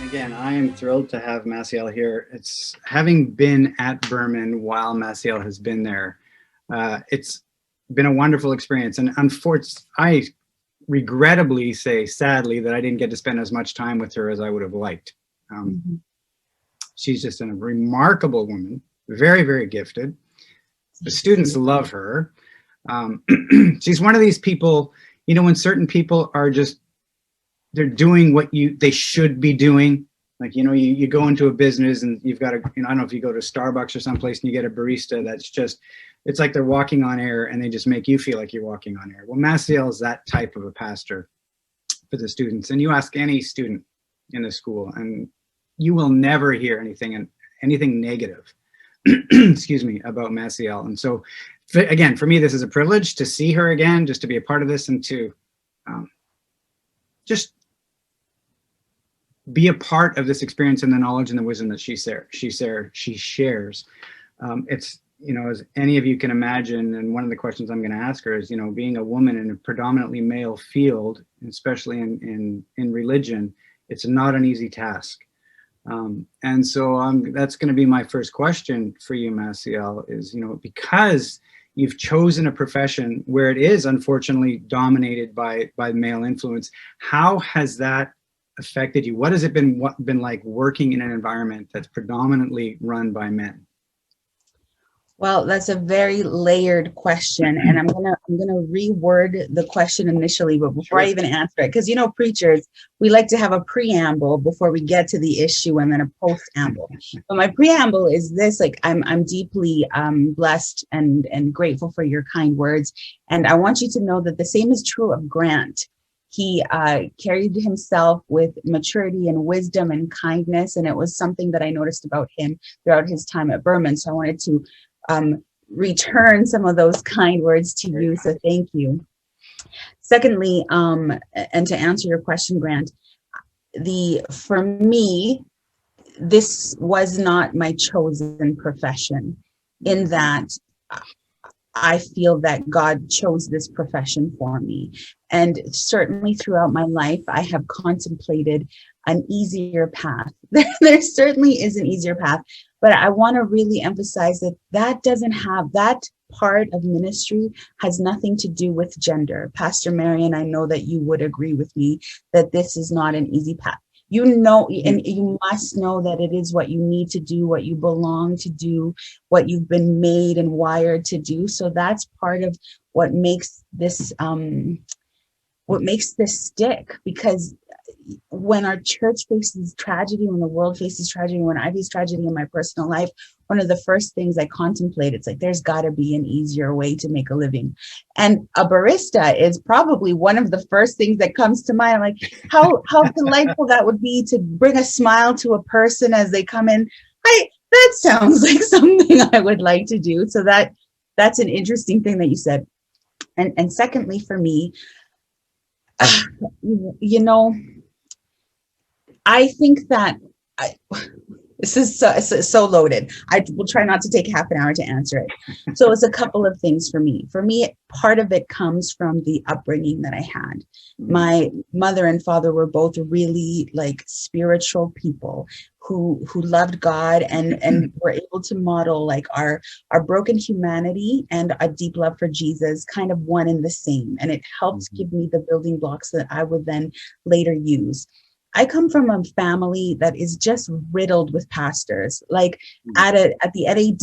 Again, I am thrilled to have Massiel here. It's having been at Burman while Massiel has been there. It's been a wonderful experience, and unfortunately, I regrettably say, sadly, that I didn't get to spend as much time with her as I would have liked. She's just a remarkable woman, very, very gifted. The students love her. She's one of these people, you know, when certain people are just, they're doing what they should be doing. Like, you know, you go into a business and you've got I don't know if you go to Starbucks or someplace and you get a barista that's just, it's like they're walking on air and they just make you feel like you're walking on air. Well, Massiel is that type of a pastor for the students. And you ask any student in the school and you will never hear anything negative, excuse me, about Massiel. And so, again, for me, this is a privilege to see her again, just to be a part of this and to just be a part of this experience and the knowledge and the wisdom that she shares. It's, you know, as any of you can imagine, and one of the questions I'm going to ask her is, you know, being a woman in a predominantly male field, especially in religion, it's not an easy task. And so that's going to be my first question for you, Massiel, is, you know, because you've chosen a profession where it is unfortunately dominated by male influence, how has that affected you? What has it been like working in an environment that's predominantly run by men? Well, that's a very layered question, and I'm gonna reword the question initially, but before I even answer it, because, you know, preachers, we like to have a preamble before we get to the issue and then a post-amble. But my preamble is this: like, I'm deeply blessed and grateful for your kind words, and I want you to know that the same is true of Grant. He carried himself with maturity and wisdom and kindness, and it was something that I noticed about him throughout his time at Burman. So I wanted to return some of those kind words to you, so thank you. Secondly, and to answer your question, Grant, for me, this was not my chosen profession, in that I feel that God chose this profession for me. And certainly throughout my life, I have contemplated an easier path. There certainly is an easier path, but I want to really emphasize that part of ministry has nothing to do with gender. Pastor Marion, I know that you would agree with me that this is not an easy path. You know, and you must know that it is what you need to do, what you belong to do, what you've been made and wired to do. So that's part of what makes this stick, because when our church faces tragedy, when the world faces tragedy, when I face tragedy in my personal life, one of the first things I contemplate, it's like, there's got to be an easier way to make a living. And a barista is probably one of the first things that comes to mind. I'm like, how delightful that would be to bring a smile to a person as they come in. That sounds like something I would like to do. So that's an interesting thing that you said. And secondly, for me, you know, I think that this is so loaded. I will try not to take half an hour to answer it. So it's a couple of things for me. For me, part of it comes from the upbringing that I had. My mother and father were both really like spiritual people who loved God and were able to model like our broken humanity and a deep love for Jesus, kind of one and the same. And it helped give me the building blocks that I would then later use. I come from a family that is just riddled with pastors. Like at the NAD,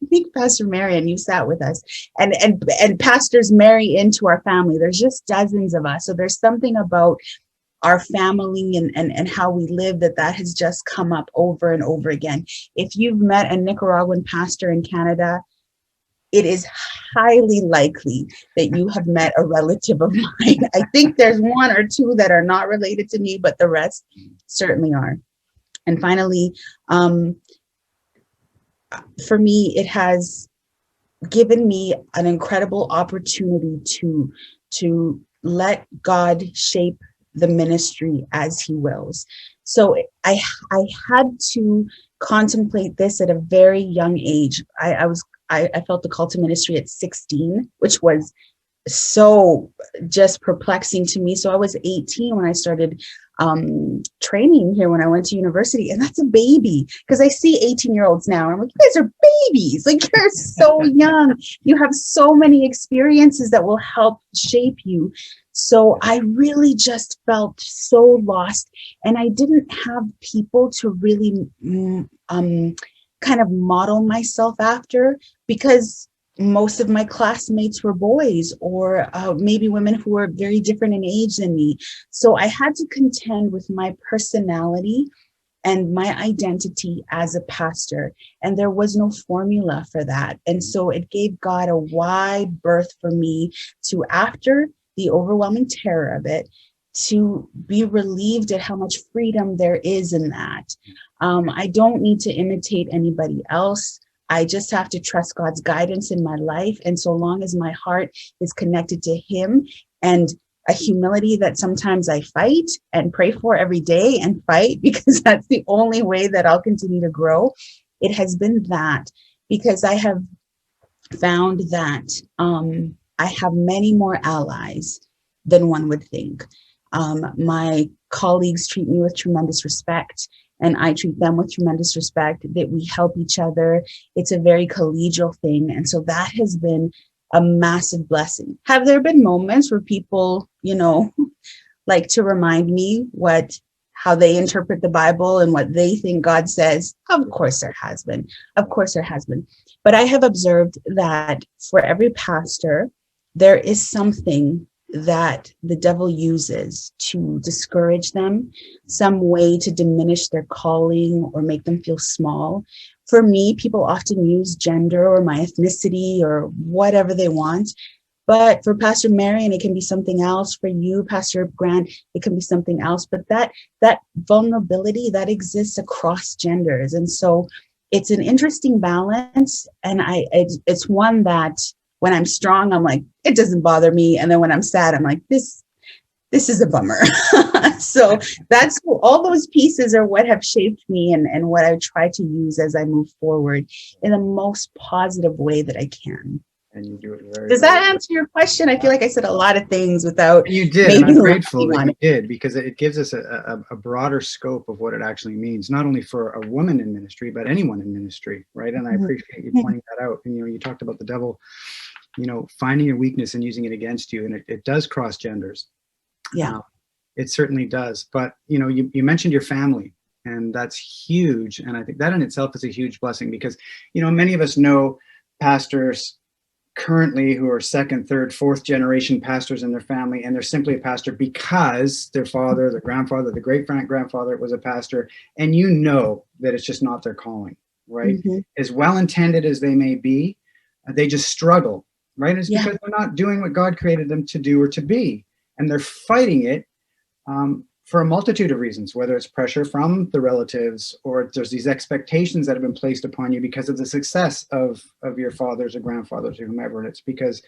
I think Pastor Marion, you sat with us, and pastors marry into our family. There's just dozens of us. So there's something about our family and how we live that has just come up over and over again. If you've met a Nicaraguan pastor in Canada, it is highly likely that you have met a relative of mine. I think there's one or two that are not related to me, but the rest certainly are. And finally, for me, it has given me an incredible opportunity to let God shape the ministry as he wills. So I had to contemplate this at a very young age. I felt the call to ministry at 16, which was so just perplexing to me. So I was 18 when I started training here when I went to university, and that's a baby, because I see 18-year-olds now, and I'm like, you guys are babies, like you're so young, you have so many experiences that will help shape you. So I really just felt so lost, and I didn't have people to really kind of model myself after, because most of my classmates were boys, or maybe women who were very different in age than me. So I had to contend with my personality and my identity as a pastor, and there was no formula for that. And so it gave God a wide berth for me to, after the overwhelming terror of it, to be relieved at how much freedom there is in that. I don't need to imitate anybody else. I just have to trust God's guidance in my life. And so long as my heart is connected to Him, and a humility that sometimes I fight and pray for every day and fight, because that's the only way that I'll continue to grow. It has been that, because I have found that I have many more allies than one would think. My colleagues treat me with tremendous respect, and I treat them with tremendous respect, that we help each other. It's a very collegial thing. And so that has been a massive blessing. Have there been moments where people, like to remind me how they interpret the Bible and what they think God says? Of course there has been. Of course there has been. But I have observed that for every pastor, there is something that the devil uses to discourage them, some way to diminish their calling or make them feel small. For me, people often use gender or my ethnicity or whatever they want. But for Pastor Marion, it can be something else. For you, Pastor Grant, it can be something else. But that vulnerability that exists across genders. And so it's an interesting balance. And it's one that when I'm strong, I'm like, it doesn't bother me. And then when I'm sad, I'm like, this is a bummer. So that's all those pieces are what have shaped me, and what I try to use as I move forward in the most positive way that I can. And you do it very Does that answer your question? I feel like I said a lot of things without. You did, and I'm grateful that you did, because it gives us a broader scope of what it actually means, not only for a woman in ministry, but anyone in ministry, right? And I appreciate you pointing that out. And you talked about the devil, finding your weakness and using it against you, and it does cross genders. Yeah, it certainly does. But you mentioned your family, and that's huge. And I think that in itself is a huge blessing, because many of us know pastors currently who are second, third, fourth generation pastors in their family, and they're simply a pastor because their father, their grandfather, the great grandfather was a pastor, and that it's just not their calling, right? Mm-hmm. As well-intended as they may be, they just struggle, right? It's because they're not doing what God created them to do or to be, and they're fighting it for a multitude of reasons, whether it's pressure from the relatives, or there's these expectations that have been placed upon you because of the success of your fathers or grandfathers or whomever. And it's because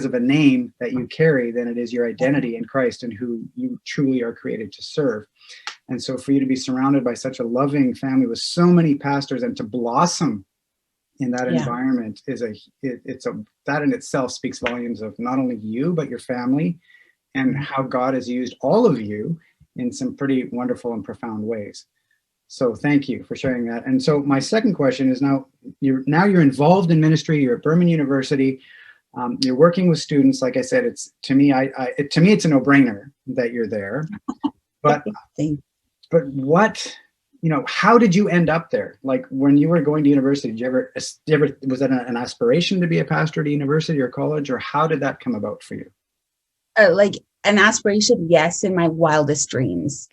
of a name that you carry than it is your identity in Christ and who you truly are created to serve. And so for you to be surrounded by such a loving family with so many pastors and to blossom in that environment that in itself speaks volumes of not only you, but your family, and how God has used all of you in some pretty wonderful and profound ways. So thank you for sharing that. And so my second question is, now you're involved in ministry. You're at Burman University. You're working with students. Like I said, it's to me it's a no-brainer that you're there. But what, how did you end up there? Like when you were going to university, did you ever was that an aspiration to be a pastor at a university or college, or how did that come about for you? Like an aspiration, yes, in my wildest dreams,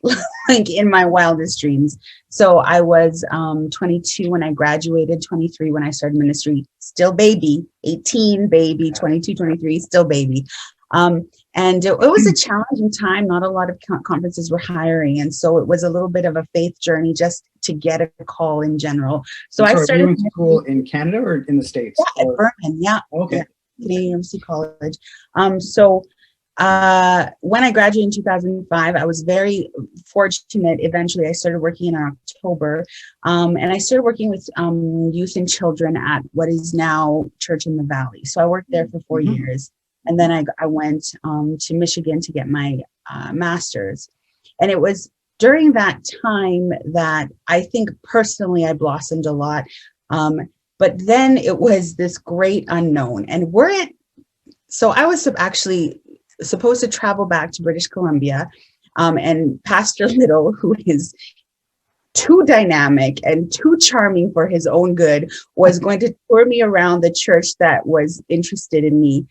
like in my wildest dreams. So I was 22 when I graduated, 23 when I started ministry, still baby, 18 baby, 22, 23, still baby. And it was a challenging time. Not a lot of conferences were hiring. And so it was a little bit of a faith journey just to get a call in general. So I started. You went to school in Canada or in the States? Yeah, at Burman, yeah. Okay. Yeah, Canadian University College. When I graduated in 2005, I was very fortunate. Eventually, I started working in October, and I started working with youth and children at what is now Church in the Valley. So I worked there for 4 years, and then I went to Michigan to get my master's. And it was during that time that I think personally I blossomed a lot. But then it was this great unknown. And so I was actually supposed to travel back to British Columbia. And Pastor Little, who is too dynamic and too charming for his own good, was going to tour me around the church that was interested in me.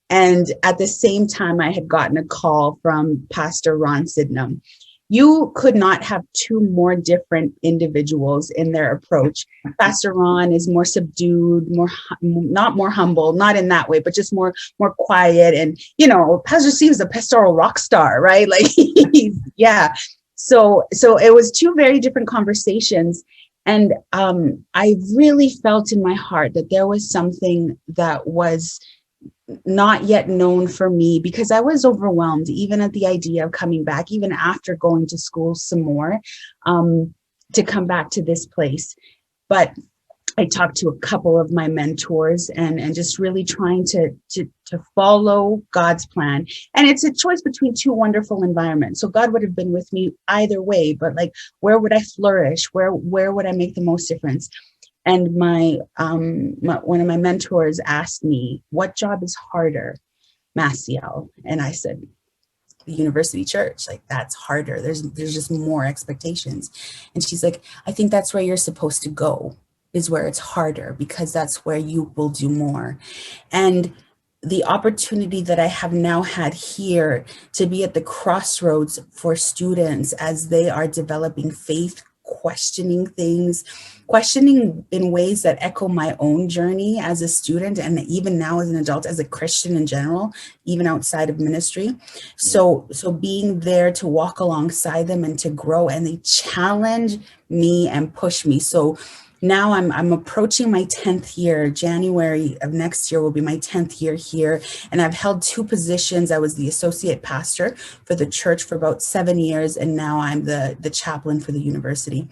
And at the same time, I had gotten a call from Pastor Ron Sidnam. You could not have two more different individuals in their approach. Pastor Ron is more subdued, not more humble, not in that way, but just more quiet. And, Pastor Steve is a pastoral rock star, right? Like, yeah. So it was two very different conversations. And I really felt in my heart that there was something that was not yet known for me, because I was overwhelmed even at the idea of coming back, even after going to school some more, to come back to this place. But I talked to a couple of my mentors and just really trying to follow God's plan. And it's a choice between two wonderful environments. So God would have been with me either way, but like, where would I flourish? Where would I make the most difference? And one of my mentors asked me, what job is harder, Massiel? And I said, the university church. Like, that's harder. There's just more expectations. And she's like, I think that's where you're supposed to go, is where it's harder, because that's where you will do more. And the opportunity that I have now had here to be at the crossroads for students as they are developing faith, questioning things, questioning in ways that echo my own journey as a student, and even now as an adult, as a Christian in general, even outside of ministry. So being there to walk alongside them and to grow, and they challenge me and push me. So now I'm approaching my 10th year. January of next year will be my 10th year here. And I've held two positions. I was the associate pastor for the church for about 7 years. And now I'm the chaplain for the university.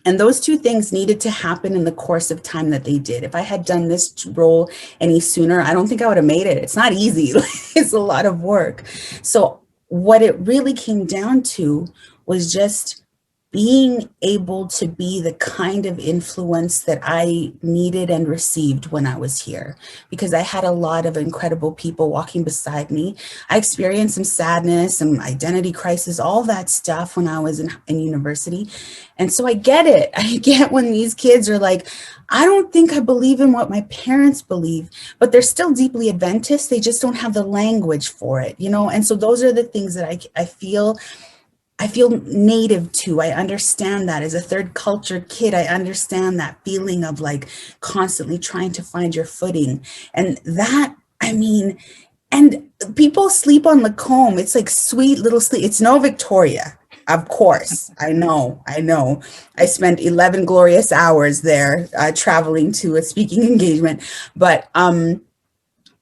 And those two things needed to happen in the course of time that they did. If I had done this role any sooner, I don't think I would have made it. It's not easy. It's a lot of work. So what it really came down to was just being able to be the kind of influence that I needed and received when I was here, because I had a lot of incredible people walking beside me. I experienced some sadness, some identity crisis, all that stuff when I was in university. And so I get it. I get when these kids are like, I don't think I believe in what my parents believe, but they're still deeply Adventist. They just don't have the language for it, And so those are the things that I feel native to. I understand that as a third culture kid. I understand that feeling of like constantly trying to find your footing. And that, and people sleep on Lacombe. It's like sweet little sleep. It's no Victoria, of course. I know. I spent 11 glorious hours there traveling to a speaking engagement. But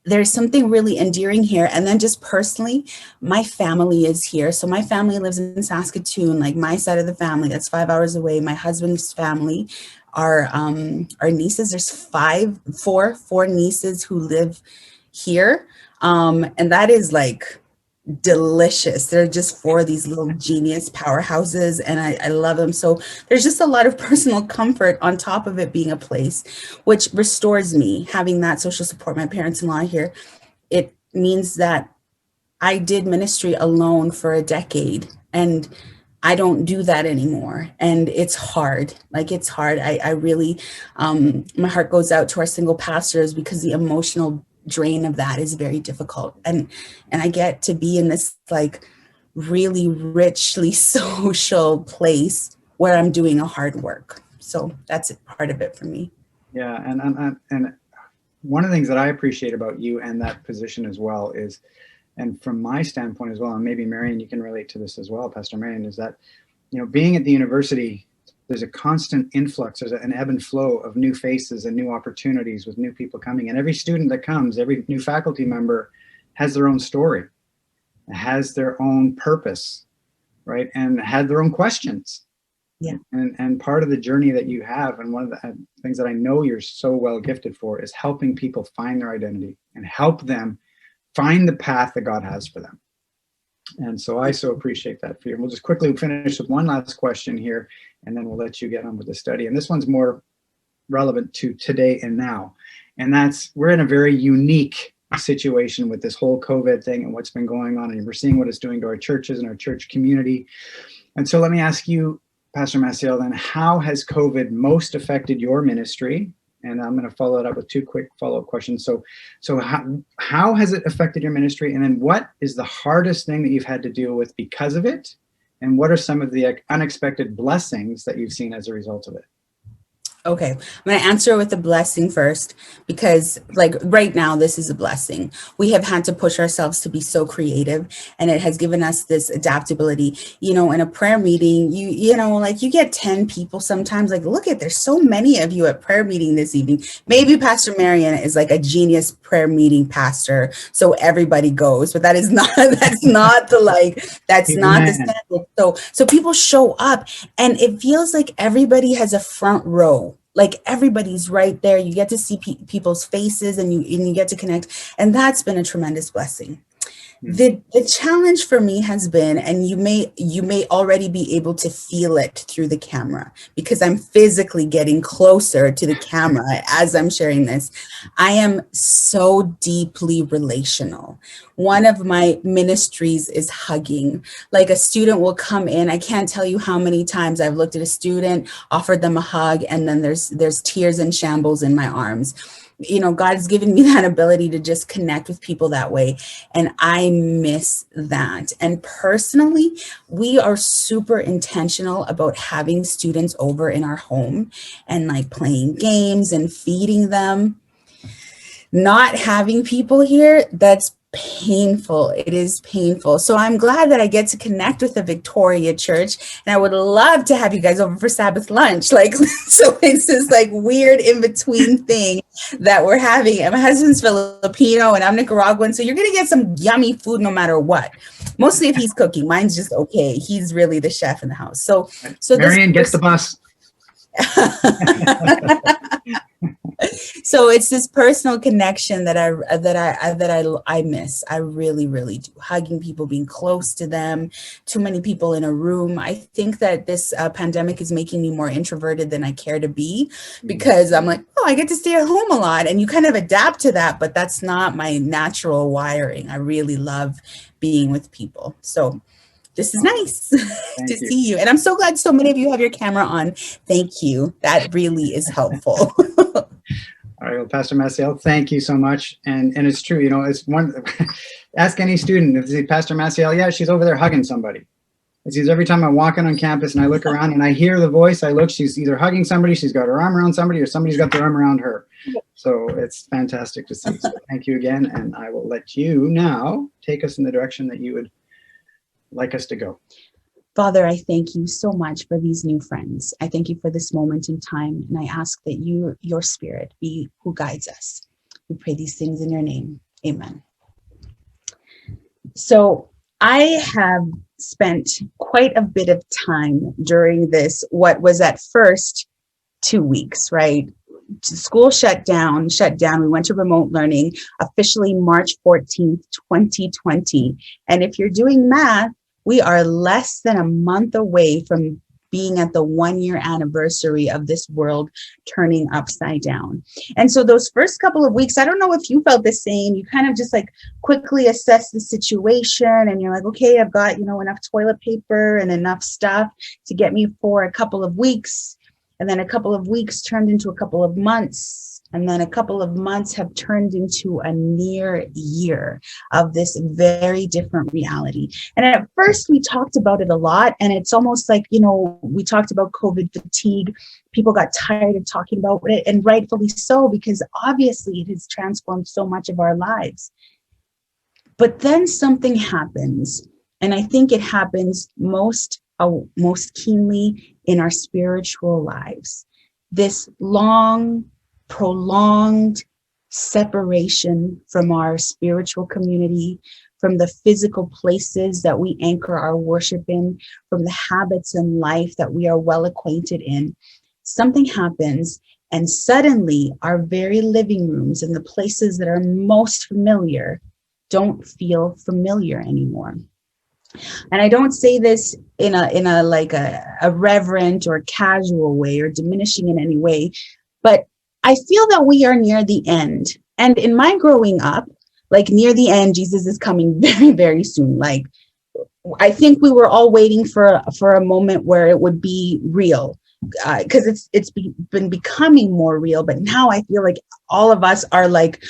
there's something really endearing here. And then just personally, my family is here. So my family lives in Saskatoon, like my side of the family, that's 5 hours away. My husband's family, our nieces, there's four nieces who live here. And that is like delicious. They're just four of these little genius powerhouses, and I love them. So there's just a lot of personal comfort on top of it being a place which restores me, having that social support. My parents-in-law here, it means that I did ministry alone for a decade, and I don't do that anymore. And it's hard. It's hard. I really, my heart goes out to our single pastors, because the emotional drain of that is very difficult. And I get to be in this like really richly social place where I'm doing a hard work. So that's part of it for me. Yeah. And one of the things that I appreciate about you and that position as well is, and from my standpoint as well, and maybe Marion, you can relate to this as well, Pastor Marion, is that, being at the university, there's a constant influx, there's an ebb and flow of new faces and new opportunities with new people coming. And every student that comes, every new faculty member has their own story, has their own purpose, right? And had their own questions. Yeah. And part of the journey that you have, and one of the things that I know you're so well gifted for, is helping people find their identity and help them find the path that God has for them. And so I so appreciate that for you. We'll just quickly finish with one last question here, and then we'll let you get on with the study. And this one's more relevant to today and now. And that's, we're in a very unique situation with this whole COVID thing and what's been going on. And we're seeing what it's doing to our churches and our church community. And so let me ask you, Pastor Massiel, then, how has COVID most affected your ministry? And I'm going to follow it up with two quick follow-up questions. So how has it affected your ministry? And then what is the hardest thing that you've had to deal with because of it? And what are some of the unexpected blessings that you've seen as a result of it? Okay, I'm going to answer with a blessing first, because like right now, this is a blessing. We have had to push ourselves to be so creative, and it has given us this adaptability. You know, in a prayer meeting, you know, like you get 10 people sometimes, like, look at, there's so many of you at prayer meeting this evening. Maybe Pastor Marion is like a genius prayer meeting pastor, so everybody goes, but that is not, that's not the, like, that's not the standard. So people show up, and it feels like everybody has a front row. Like everybody's right there. You get to see people's faces, and you get to connect. And that's been a tremendous blessing. The challenge for me has been, and you may already be able to feel it through the camera, because I'm physically getting closer to the camera as I'm sharing this. I am so deeply relational. One of my ministries is hugging. Like a student will come in. I can't tell you how many times I've looked at a student, offered them a hug, and then there's tears and shambles in my arms. You know, God has given me that ability to just connect with people that way. And I miss that. And personally, we are super intentional about having students over in our home and like playing games and feeding them. Not having people here, that's painful. It is painful. So I'm glad that I get to connect with the Victoria Church, and I would love to have you guys over for Sabbath lunch. Like, so it's this like weird in between thing that we're having. And my husband's Filipino and I'm Nicaraguan, so you're gonna get some yummy food no matter what. Mostly if he's cooking. Mine's just okay. He's really the chef in the house. So Marion gets the bus. So it's this personal connection that I miss. I really, really do. Hugging people, being close to them, too many people in a room. I think that this pandemic is making me more introverted than I care to be, because I'm like, oh, I get to stay at home a lot, and you kind of adapt to that, but that's not my natural wiring. I really love being with people. So this is nice to see you. And I'm so glad so many of you have your camera on. Thank you. That really is helpful. All right, well, Pastor Massiel, thank you so much. And it's true, you know, it's one, ask any student, if they say, Pastor Massiel, yeah, she's over there hugging somebody. It's every time I'm walking on campus and I look around and I hear the voice, I look, she's either hugging somebody, she's got her arm around somebody, or somebody's got their arm around her. So it's fantastic to see. So thank you again. And I will let you now take us in the direction that you would like us to go. Father, I thank you so much for these new friends. I thank you for this moment in time, and I ask that your spirit be who guides us. We pray these things in your name. Amen. So I have spent quite a bit of time during this, what was at first 2 weeks, right? School shut down. We went to remote learning officially March 14th, 2020. And if you're doing math, we are less than a month away from being at the 1-year anniversary of this world turning upside down. And so those first couple of weeks, I don't know if you felt the same. You kind of just like quickly assess the situation, and you're like, okay, I've got, you know, enough toilet paper and enough stuff to get me for a couple of weeks. And then a couple of weeks turned into a couple of months. And then a couple of months have turned into a near year of this very different reality. And at first we talked about it a lot, and it's almost like, you know, we talked about COVID fatigue. People got tired of talking about it, and rightfully so, because obviously it has transformed so much of our lives. But then something happens, and I think it happens most keenly in our spiritual lives. This long, prolonged separation from our spiritual community, from the physical places that we anchor our worship in, from the habits in life that we are well acquainted in. Something happens, and suddenly our very living rooms and the places that are most familiar don't feel familiar anymore. And I don't say this in a like a reverent or casual way or diminishing in any way, but I feel that we are near the end. And in my growing up, like near the end, Jesus is coming very, very soon. Like I think we were all waiting for a moment where it would be real, because been becoming more real. But now I feel like all of us are like,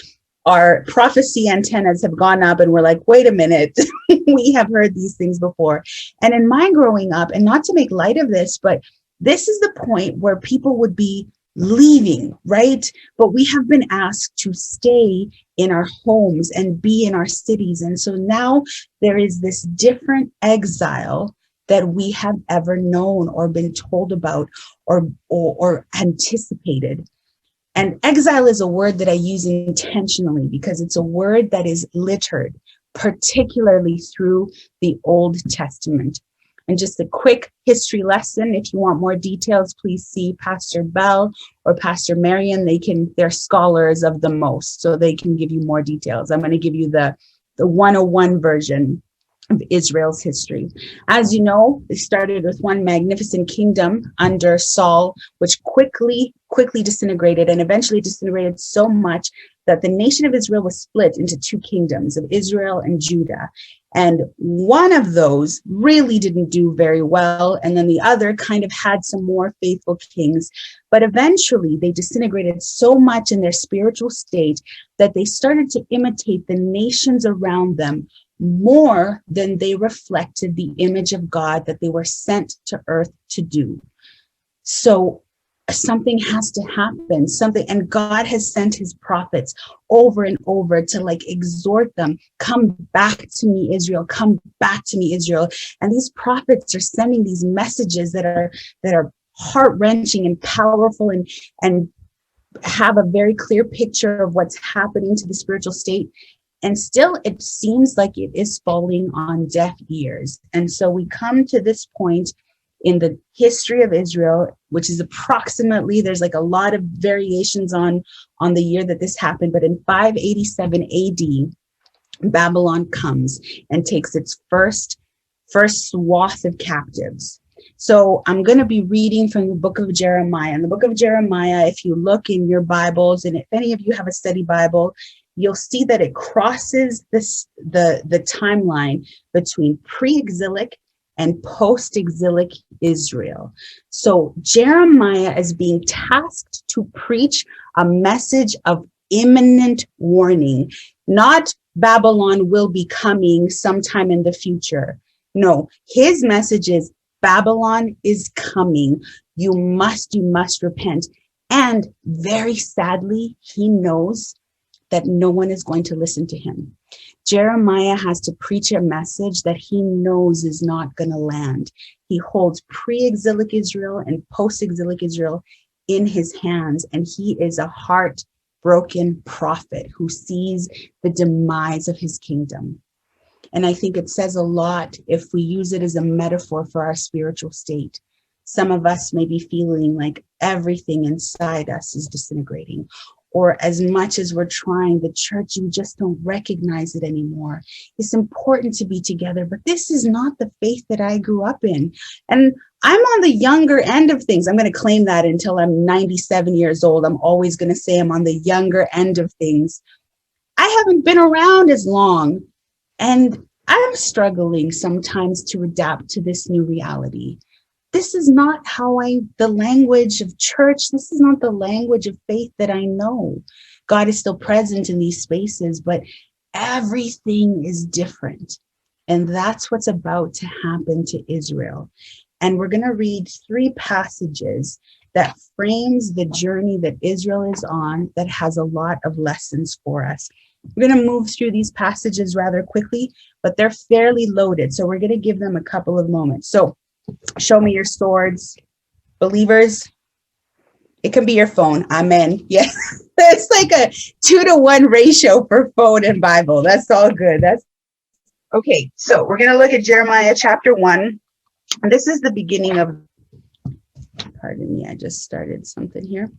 our prophecy antennas have gone up and we're like, wait a minute, we have heard these things before. And in my growing up, and not to make light of this, but this is the point where people would be leaving, right? But we have been asked to stay in our homes and be in our cities. And so now there is this different exile that we have ever known or been told about or anticipated. And exile is a word that I use intentionally because it's a word that is littered, particularly through the Old Testament. And just a quick history lesson. If you want more details, please see Pastor Bell or Pastor Marion. They're scholars of the most, so they can give you more details. I'm going to give you the 101 version of Israel's history. As you know, it started with one magnificent kingdom under Saul, which quickly disintegrated, and eventually disintegrated so much that the nation of Israel was split into two kingdoms of Israel and Judah. And one of those really didn't do very well, and then the other kind of had some more faithful kings. But eventually they disintegrated so much in their spiritual state that they started to imitate the nations around them more than they reflected the image of God that they were sent to earth to do. So something has to happen, and God has sent his prophets over and over to like exhort them, come back to me, Israel, come back to me, Israel. And these prophets are sending these messages that are heart-wrenching and powerful and have a very clear picture of what's happening to the spiritual state. And still, it seems like it is falling on deaf ears. And so we come to this point in the history of Israel, which is approximately, there's like a lot of variations on the year that this happened, but in 587 AD, Babylon comes and takes its first swath of captives. So I'm going to be reading from the book of Jeremiah. In the book of Jeremiah, if you look in your Bibles, and if any of you have a study Bible, you'll see that it crosses the timeline between pre-exilic and post-exilic Israel. So Jeremiah is being tasked to preach a message of imminent warning, not Babylon will be coming sometime in the future. No, his message is Babylon is coming. You must repent. And very sadly, he knows that no one is going to listen to him. Jeremiah has to preach a message that he knows is not going to land. He holds pre-exilic Israel and post-exilic Israel in his hands, and he is a heartbroken prophet who sees the demise of his kingdom. And I think it says a lot if we use it as a metaphor for our spiritual state. Some of us may be feeling like everything inside us is disintegrating, or as much as we're trying, the church, you just don't recognize it anymore. It's important to be together, but this is not the faith that I grew up in. And I'm on the younger end of things. I'm going to claim that until I'm 97 years old. I'm always going to say I'm on the younger end of things. I haven't been around as long, and I'm struggling sometimes to adapt to this new reality. This is not the language of church. This is not the language of faith that I know. God is still present in these spaces, but everything is different. And that's what's about to happen to Israel. And we're going to read 3 passages that frames the journey that Israel is on that has a lot of lessons for us. We're going to move through these passages rather quickly, but they're fairly loaded. So we're going to give them a couple of moments. So show me your swords, believers. It can be your phone. Amen. Yeah, that's like a 2-to-1 ratio for phone and Bible. That's all good. That's okay. So we're going to look at Jeremiah chapter 1. And this is the beginning of, pardon me, I just started something here.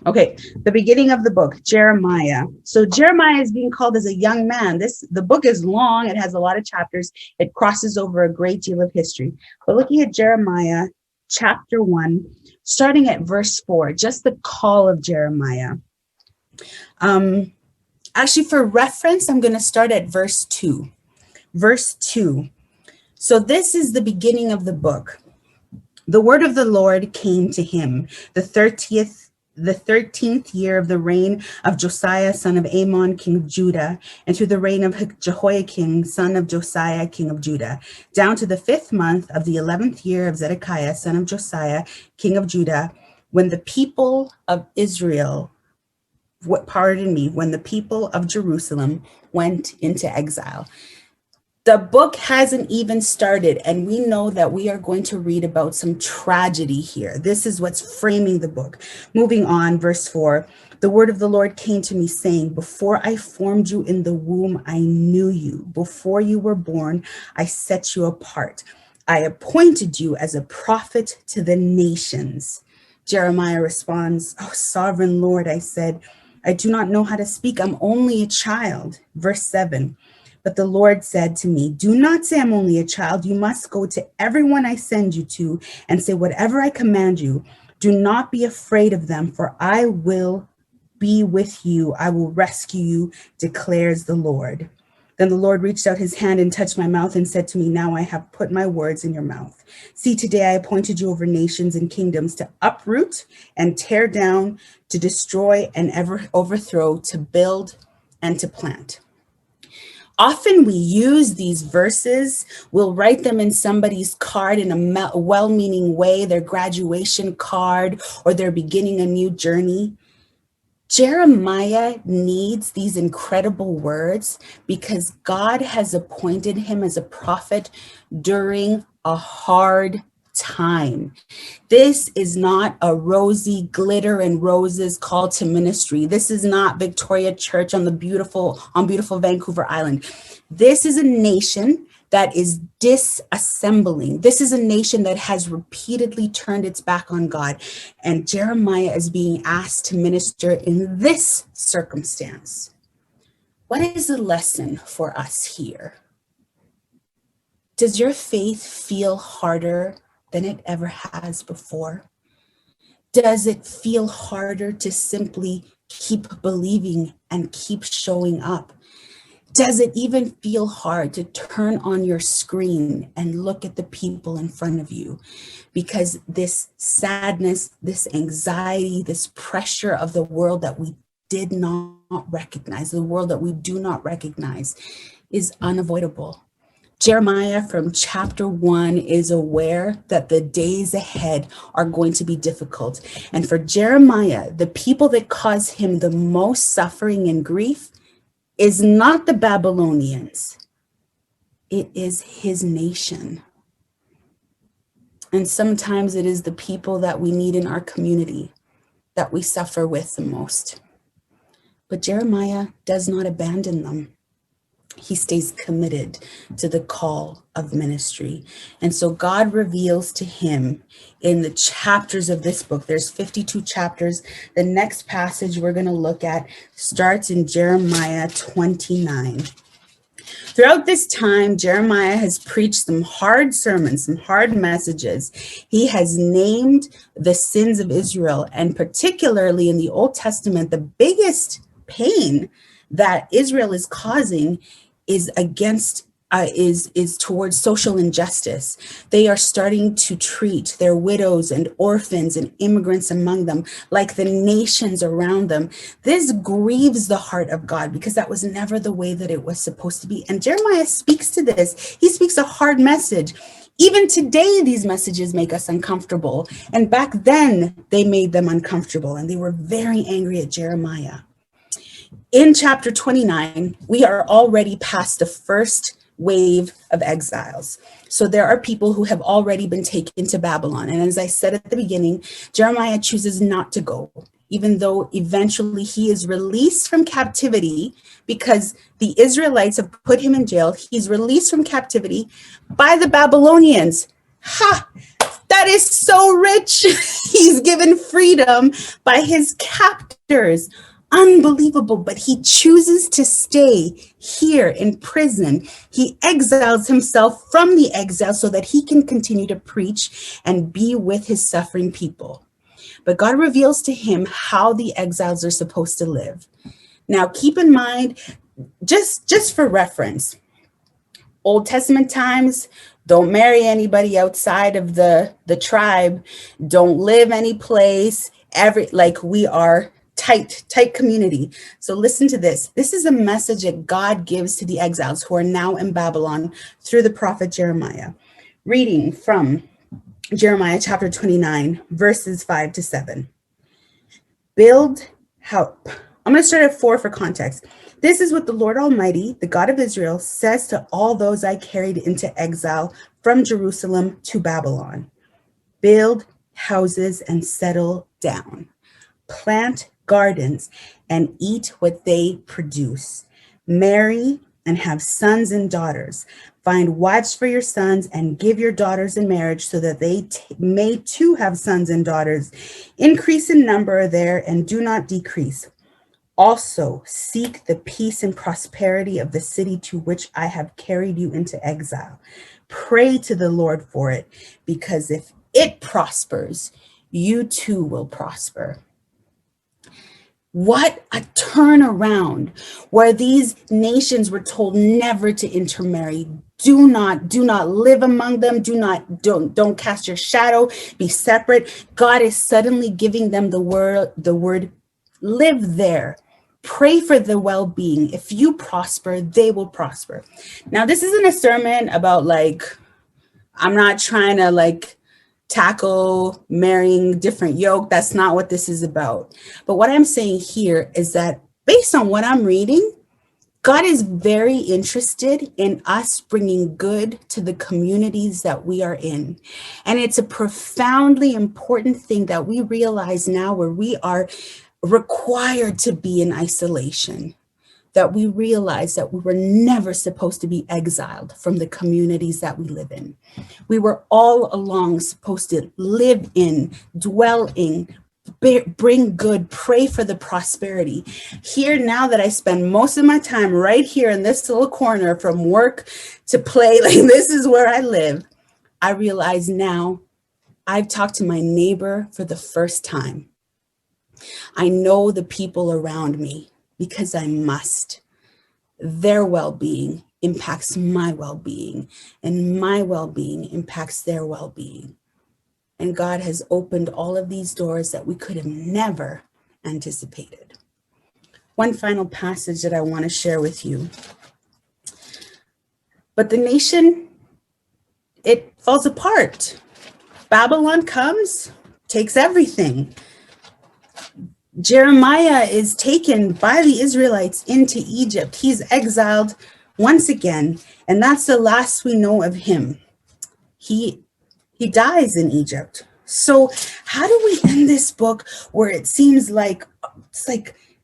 Okay, the beginning of the book, Jeremiah. So Jeremiah is being called as a young man. The book is long. It has a lot of chapters. It crosses over a great deal of history. But looking at Jeremiah chapter 1, starting at verse 4, just the call of Jeremiah. Actually, for reference, I'm going to start at verse 2. Verse 2. So this is the beginning of the book. The word of the Lord came to him the 13th year of the reign of Josiah, son of Amon, king of Judah, and to the reign of Jehoiakim, son of Josiah, king of Judah, down to the 5th month of the 11th year of Zedekiah, son of Josiah, king of Judah, when the people of Israel, when the people of Jerusalem went into exile. The book hasn't even started, and we know that we are going to read about some tragedy here. This is what's framing the book. Moving on, verse 4, the word of the Lord came to me saying, before I formed you in the womb, I knew you. Before you were born, I set you apart. I appointed you as a prophet to the nations. Jeremiah responds, oh, sovereign Lord, I said, I do not know how to speak. I'm only a child. Verse 7. But the Lord said to me, do not say I'm only a child. You must go to everyone I send you to and say whatever I command you. Do not be afraid of them, for I will be with you. I will rescue you, declares the Lord. Then the Lord reached out his hand and touched my mouth and said to me, now I have put my words in your mouth. See, today I appointed you over nations and kingdoms to uproot and tear down, to destroy and overthrow, to build and to plant. Often we use these verses, we'll write them in somebody's card in a well-meaning way, their graduation card, or they're beginning a new journey. Jeremiah needs these incredible words because God has appointed him as a prophet during a hard time. This is not a rosy glitter and roses call to ministry. This is not Victoria Church on beautiful Vancouver Island. This is a nation that is disassembling. This is a nation that has repeatedly turned its back on God. And Jeremiah is being asked to minister in this circumstance. What is the lesson for us here? Does your faith feel harder than it ever has before? Does it feel harder to simply keep believing and keep showing up? Does it even feel hard to turn on your screen and look at the people in front of you? Because this sadness, this anxiety, this pressure of the world that we did not recognize, the world that we do not recognize, is unavoidable. Jeremiah from chapter 1 is aware that the days ahead are going to be difficult. And for Jeremiah, the people that cause him the most suffering and grief is not the Babylonians. It is his nation. And sometimes it is the people that we need in our community that we suffer with the most. But Jeremiah does not abandon them. He stays committed to the call of ministry. And so God reveals to him in the chapters of this book, there's 52 chapters. The next passage we're going to look at starts in Jeremiah 29. Throughout this time, Jeremiah has preached some hard sermons, some hard messages. He has named the sins of Israel, and particularly in the Old Testament, the biggest pain that Israel is causing is towards social injustice. They are starting to treat their widows and orphans and immigrants among them like the nations around them. This grieves the heart of God because that was never the way that it was supposed to be. And Jeremiah speaks to this. He speaks a hard message. Even today, these messages make us uncomfortable. And back then, they made them uncomfortable, and they were very angry at Jeremiah. In chapter 29, we are already past the first wave of exiles. So there are people who have already been taken to Babylon. And as I said at the beginning, Jeremiah chooses not to go, even though eventually he is released from captivity because the Israelites have put him in jail. He's released from captivity by the Babylonians. Ha! That is so rich. He's given freedom by his captors. Unbelievable, but he chooses to stay here in prison. He exiles himself from the exile so that he can continue to preach and be with his suffering people. But God reveals to him how the exiles are supposed to live. Now, keep in mind, just for reference, Old Testament times, don't marry anybody outside of the tribe, don't live any place, we are tight community. So listen to this. This is a message that God gives to the exiles who are now in Babylon through the prophet Jeremiah. Reading from Jeremiah chapter 29, verses 5-7. Build help. I'm going to start at 4 for context. This is what the Lord Almighty, the God of Israel, says to all those I carried into exile from Jerusalem to Babylon. Build houses and settle down. Plant gardens and eat what they produce. Marry and have sons and daughters. Find wives for your sons and give your daughters in marriage so that they may too have sons and daughters. Increase in number there and do not decrease. Also seek the peace and prosperity of the city to which I have carried you into exile. Pray to the Lord for it, because if it prospers, you too will prosper. What a turnaround, where these nations were told never to intermarry. Do not live among them. Don't cast your shadow. Be separate. God is suddenly giving them the word, live there. Pray for the well-being. If you prosper, they will prosper. Now, this isn't a sermon about I'm not trying to tackle marrying different yoke. That's not what this is about. But what I'm saying here is that based on what I'm reading, God is very interested in us bringing good to the communities that we are in. And it's a profoundly important thing that we realize now, where we are required to be in isolation, that we realize that we were never supposed to be exiled from the communities that we live in. We were all along supposed to live in, dwell in, bring good, pray for the prosperity. Here, now that I spend most of my time right here in this little corner, from work to play, this is where I live, I realize now I've talked to my neighbor for the first time. I know the people around me because I must. Their well-being impacts my well-being, and my well-being impacts their well-being. And God has opened all of these doors that we could have never anticipated. One final passage that I want to share with you. But the nation, it falls apart. Babylon comes, takes everything. Jeremiah is taken by the Israelites into Egypt. He's exiled once again, and that's the last we know of him. He dies in Egypt. So how do we end this book where it seems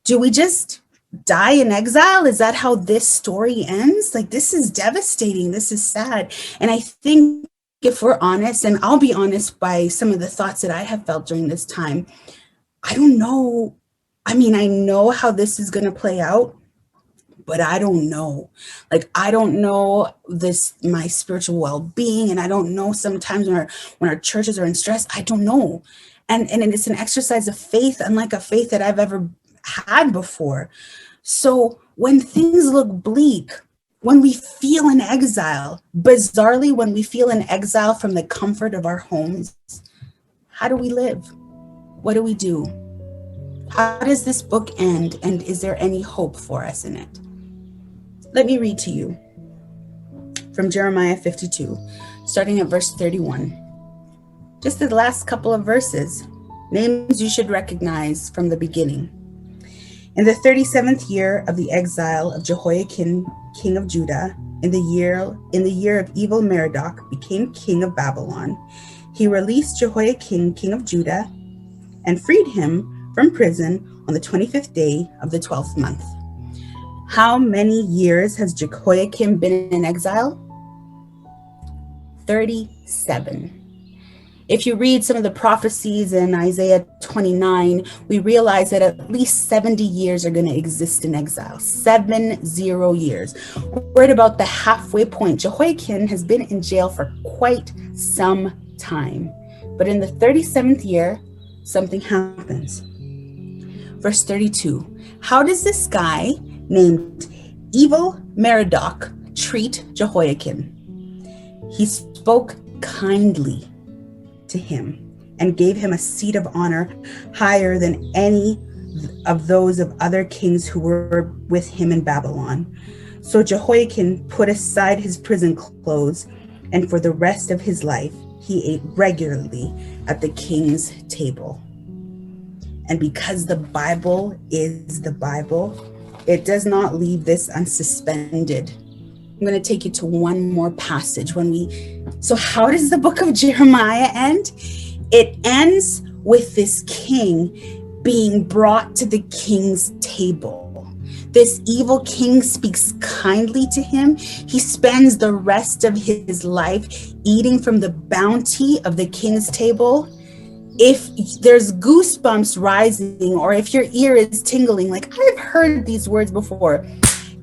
do we just die in exile? Is that how this story ends? This is devastating. This is sad. And I think if we're honest, and I'll be honest by some of the thoughts that I have felt during this time, I don't know. I know how this is going to play out, but I don't know. I don't know my spiritual well-being, and I don't know sometimes when our churches are in stress, I don't know. And it's an exercise of faith, unlike a faith that I've ever had before. So when things look bleak, when we feel in exile, bizarrely, when we feel in exile from the comfort of our homes, how do we live? What do we do? How does this book end? And is there any hope for us in it? Let me read to you from Jeremiah 52, starting at verse 31. Just the last couple of verses, names you should recognize from the beginning. In the 37th year of the exile of Jehoiakim, king of Judah, in the year of evil Merodach became king of Babylon, he released Jehoiakim, king of Judah, and freed him from prison on the 25th day of the 12th month. How many years has Jehoiakim been in exile? 37. If you read some of the prophecies in Isaiah 29, we realize that at least 70 years are going to exist in exile. 70 years. We're at about the halfway point. Jehoiakim has been in jail for quite some time. But in the 37th year, something happens. Verse 32. How does this guy named Evil Merodach treat Jehoiakim? He spoke kindly to him and gave him a seat of honor higher than any of those of other kings who were with him in Babylon. So Jehoiakim put aside his prison clothes, and for the rest of his life, he ate regularly at the king's table. And because the Bible is the Bible, it does not leave this unsuspended. I'm going to take you to one more passage. So how does the book of Jeremiah end? It ends with this king being brought to the king's table. This evil king speaks kindly to him. He spends the rest of his life eating from the bounty of the king's table. If there's goosebumps rising, or if your ear is tingling, like I've heard these words before.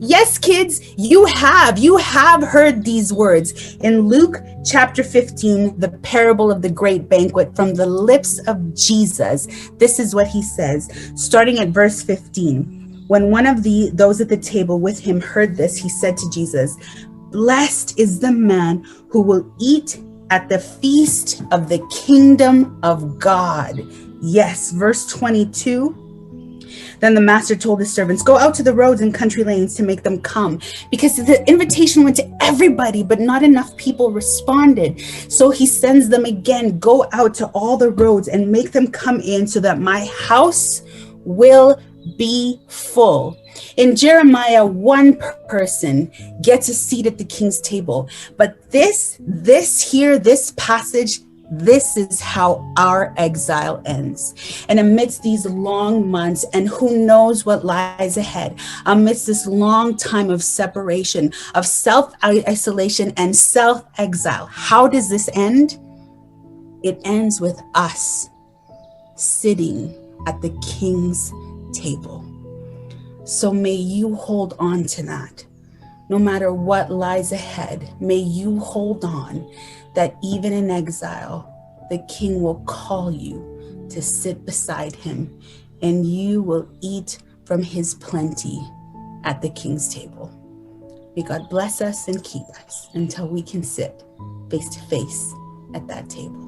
Yes, kids, you have heard these words. In Luke chapter 15, the parable of the great banquet, from the lips of Jesus, this is what he says, starting at verse 15. When one of those at the table with him heard this, he said to Jesus, "Blessed is the man who will eat at the feast of the kingdom of God." Yes, verse 22. Then the master told his servants, "Go out to the roads and country lanes to make them come," because the invitation went to everybody, but not enough people responded. So he sends them again, "Go out to all the roads and make them come in so that my house will be full." In Jeremiah, one person gets a seat at the king's table. But this passage, this is how our exile ends. And amidst these long months, and who knows what lies ahead, amidst this long time of separation, of self-isolation and self-exile, how does this end? It ends with us sitting at the king's table. So may you hold on to that. No matter what lies ahead, may you hold on that even in exile, the king will call you to sit beside him, and you will eat from his plenty at the king's table. May God bless us and keep us until we can sit face to face at that table.